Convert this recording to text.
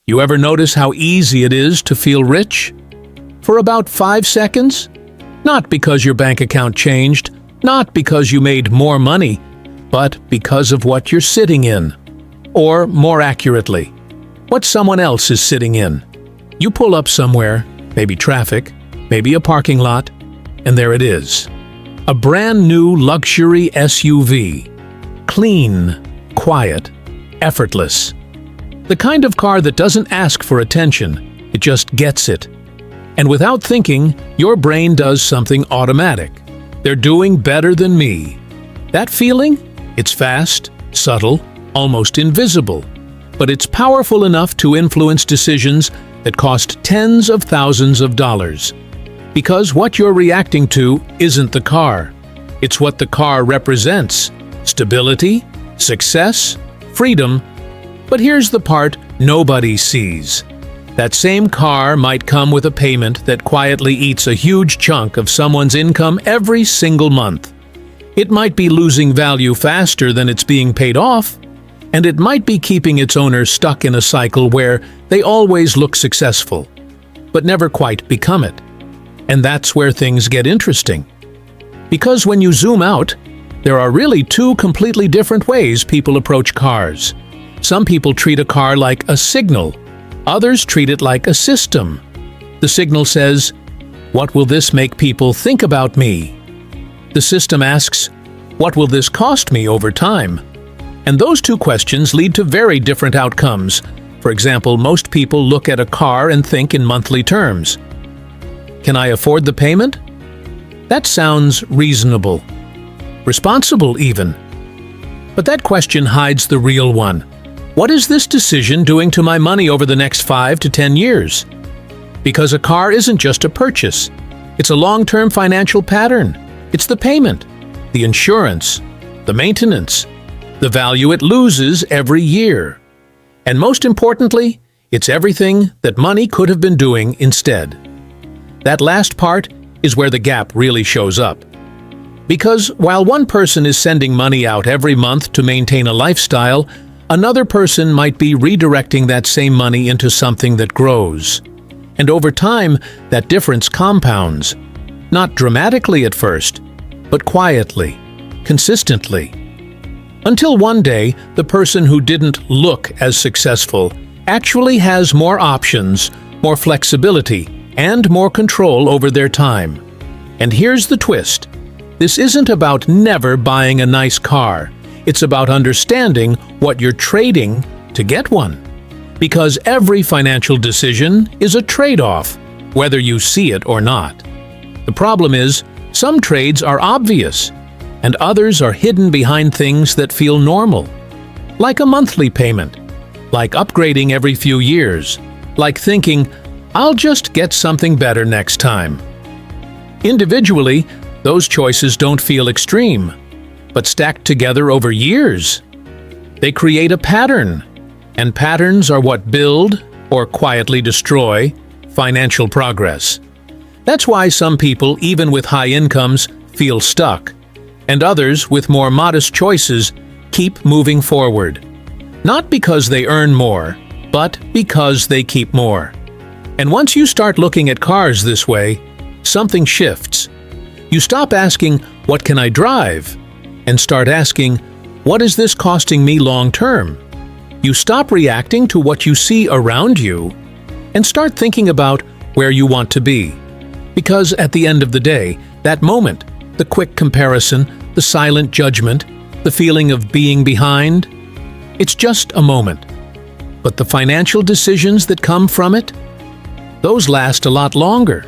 You ever notice how easy it is to feel rich? For about 5 seconds? Not because your bank account changed, not because you made more money, but because of what you're sitting in. Or, more accurately, what someone else is sitting in. You pull up somewhere, maybe traffic, maybe a parking lot, and there it is. A brand new luxury SUV. Clean, quiet, effortless. The kind of car that doesn't ask for attention, it just gets it. And without thinking, your brain does something automatic. They're doing better than me. That feeling? It's fast, subtle, almost invisible. But it's powerful enough to influence decisions that cost tens of thousands of dollars. Because what you're reacting to isn't the car. It's what the car represents. Stability, success, freedom. But here's the part nobody sees. That same car might come with a payment that quietly eats a huge chunk of someone's income every single month. It might be losing value faster than it's being paid off, and it might be keeping its owner stuck in a cycle where they always look successful, but never quite become it. And that's where things get interesting. Because when you zoom out, there are really two completely different ways people approach cars. Some people treat a car like a signal. Others treat it like a system. The signal says, "What will this make people think about me?" The system asks, "What will this cost me over time?" And those two questions lead to very different outcomes. For example, most people look at a car and think in monthly terms. Can I afford the payment? That sounds reasonable. Responsible, even. But that question hides the real one. What is this decision doing to my money over the next 5 to 10 years? Because a car isn't just a purchase. It's a long-term financial pattern. It's the payment, the insurance, the maintenance, the value it loses every year. And most importantly, it's everything that money could have been doing instead. That last part is where the gap really shows up. Because while one person is sending money out every month to maintain a lifestyle, another person might be redirecting that same money into something that grows. And over time, that difference compounds. Not dramatically at first, but quietly, consistently. Until one day, the person who didn't look as successful actually has more options, more flexibility, and more control over their time. And here's the twist. This isn't about never buying a nice car. It's about understanding what you're trading to get one. Because every financial decision is a trade-off, whether you see it or not. The problem is, some trades are obvious, and others are hidden behind things that feel normal. Like a monthly payment, like upgrading every few years, like thinking, "I'll just get something better next time." Individually, those choices don't feel extreme, but stacked together over years, they create a pattern. And patterns are what build, or quietly destroy, financial progress. That's why some people, even with high incomes, feel stuck, and others, with more modest choices, keep moving forward. Not because they earn more, but because they keep more. And once you start looking at cars this way, something shifts. You stop asking, "What can I drive?" and start asking, "What is this costing me long term?" You stop reacting to what you see around you and start thinking about where you want to be. Because at the end of the day, that moment, the quick comparison, the silent judgment, the feeling of being behind, it's just a moment. But the financial decisions that come from it, those last a lot longer.